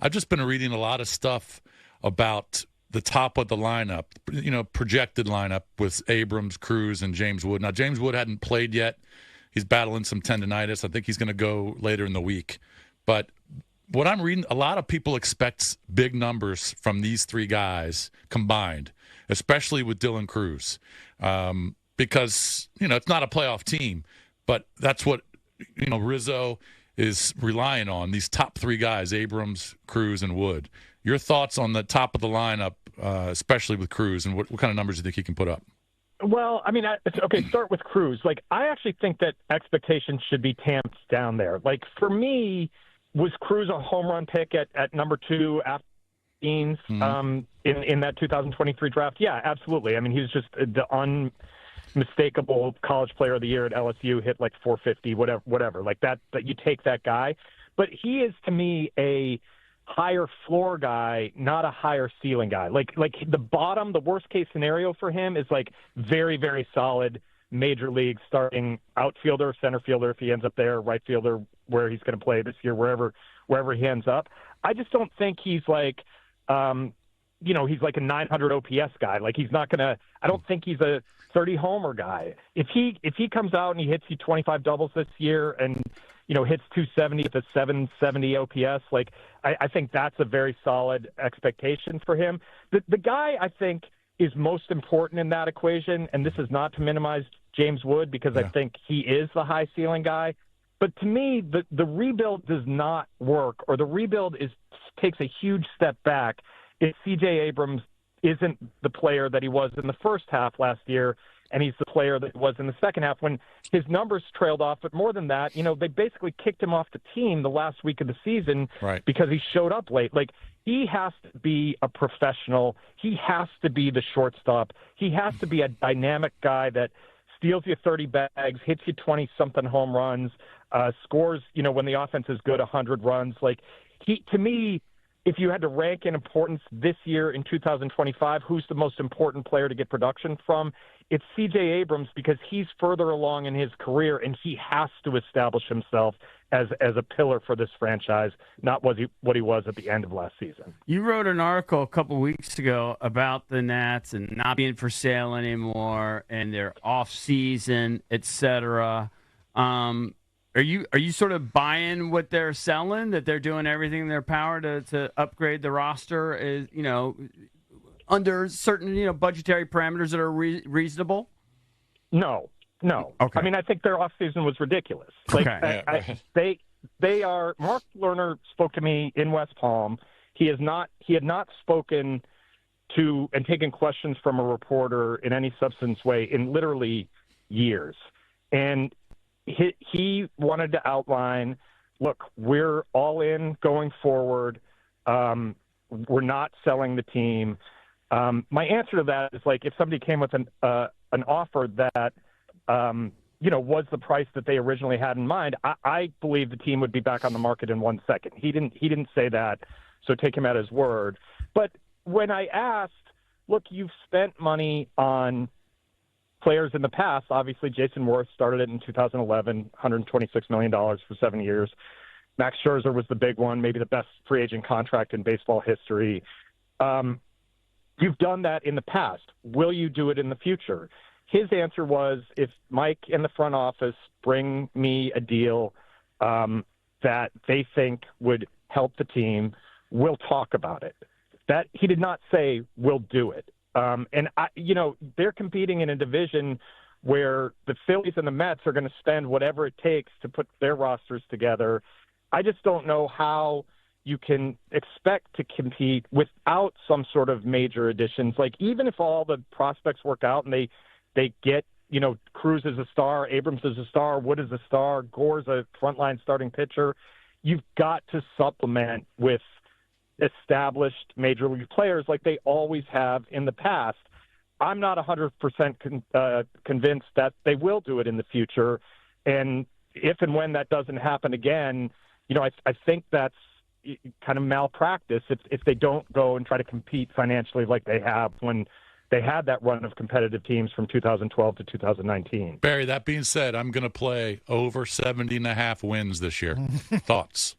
I've just been reading a lot of stuff about the top of the lineup, projected lineup with Abrams, Cruz, and James Wood. Now, James Wood hadn't played yet. He's battling some tendonitis. I think he's going to go later in the week. But what I'm reading, a lot of people expect big numbers from these three guys combined, especially with Dylan Cruz, because, it's not a playoff team, but that's what, Rizzo is relying on, these top three guys, Abrams, Cruz, and Wood. Your thoughts on the top of the lineup, especially with Cruz, and what kind of numbers do you think he can put up? Well, start with Cruz. I actually think that expectations should be tamped down there. For me, was Cruz a home run pick at number 2 after Deans in that 2023 draft? Yeah, absolutely. He was just the unmistakable college player of the year at LSU, hit 450, whatever. That you take that guy. But he is, to me, a higher floor guy, not a higher ceiling guy. The worst case scenario for him is very, very solid major league starting outfielder, center fielder if he ends up there, right fielder where he's going to play this year, wherever he ends up. I just don't think he's he's a 900 OPS guy. He's not going to. I don't think he's a 30 homer guy. If he comes out and he hits you 25 doubles this year and hits 270 with a 770 OPS, I think that's a very solid expectation for him. The guy I think is most important in that equation, and this is not to minimize James Wood because I think he is the high ceiling guy. But to me, the rebuild does not work, or the rebuild takes a huge step back if C.J. Abrams isn't the player that he was in the first half last year, and he's the player that he was in the second half when his numbers trailed off. But more than that, they basically kicked him off the team the last week of the season because he showed up late. He has to be a professional. He has to be the shortstop. He has to be a dynamic guy that steals you 30 bags, hits you 20-something home runs, scores, when the offense is good, 100 runs. To me, if you had to rank in importance this year in 2025, who's the most important player to get production from? It's C.J. Abrams because he's further along in his career and he has to establish himself as a pillar for this franchise, not what he was at the end of last season. You wrote an article a couple weeks ago about the Nats and not being for sale anymore and their off-season, et cetera. Are you sort of buying what they're selling, that they're doing everything in their power to upgrade the roster, under certain budgetary parameters that are reasonable? No. Okay. I think their offseason was ridiculous. They are. Mark Lerner spoke to me in West Palm. He had not spoken to and taken questions from a reporter in any substance way in literally years, and he wanted to outline, look, we're all in going forward. We're not selling the team. My answer to that is if somebody came with an offer that, was the price that they originally had in mind, I believe the team would be back on the market in 1 second. He didn't say that, so take him at his word. But when I asked, look, you've spent money on players in the past. Obviously, Jason Worth started it in 2011, $126 million for 7 years. Max Scherzer was the big one, maybe the best free agent contract in baseball history. You've done that in the past. Will you do it in the future? His answer was, if Mike and the front office bring me a deal that they think would help the team, we'll talk about it. That he did not say, we'll do it. They're competing in a division where the Phillies and the Mets are going to spend whatever it takes to put their rosters together. I just don't know how you can expect to compete without some sort of major additions. Even if all the prospects work out and they get, Cruz is a star, Abrams is a star, Wood is a star, Gore's a frontline starting pitcher, you've got to supplement with established major league players like they always have in the past. I'm not 100% convinced that they will do it in the future. And if and when that doesn't happen again, I think that's kind of malpractice if they don't go and try to compete financially like they have when they had that run of competitive teams from 2012 to 2019. Barry, that being said, I'm going to play over 70.5 wins this year. Thoughts?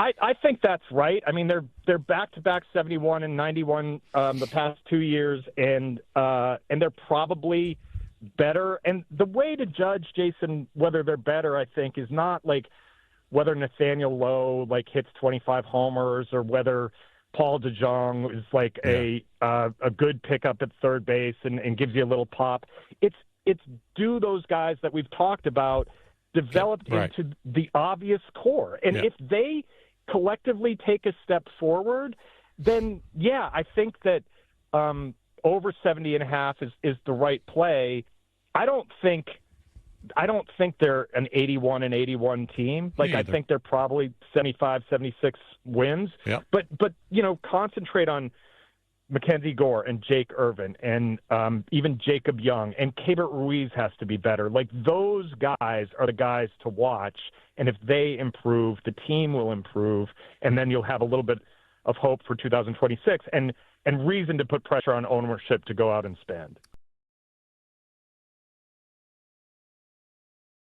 I think that's right. I mean, they're back-to-back 71 and 91 the past 2 years, and they're probably better. And the way to judge, Jason, whether they're better, I think, is not like whether Nathaniel Lowe hits 25 homers or whether Paul DeJong is a good pickup at third base and gives you a little pop. It's do those guys that we've talked about developed into the obvious core, and if they collectively take a step forward, then I think that over 70.5 is the right play. I don't think they're an 81 and 81 team. I think they're probably 75, 76 wins. Yep. But concentrate on Mackenzie Gore and Jake Irvin and even Jacob Young, and Keibert Ruiz has to be better. Those guys are the guys to watch, and if they improve, the team will improve, and then you'll have a little bit of hope for 2026 and reason to put pressure on ownership to go out and spend.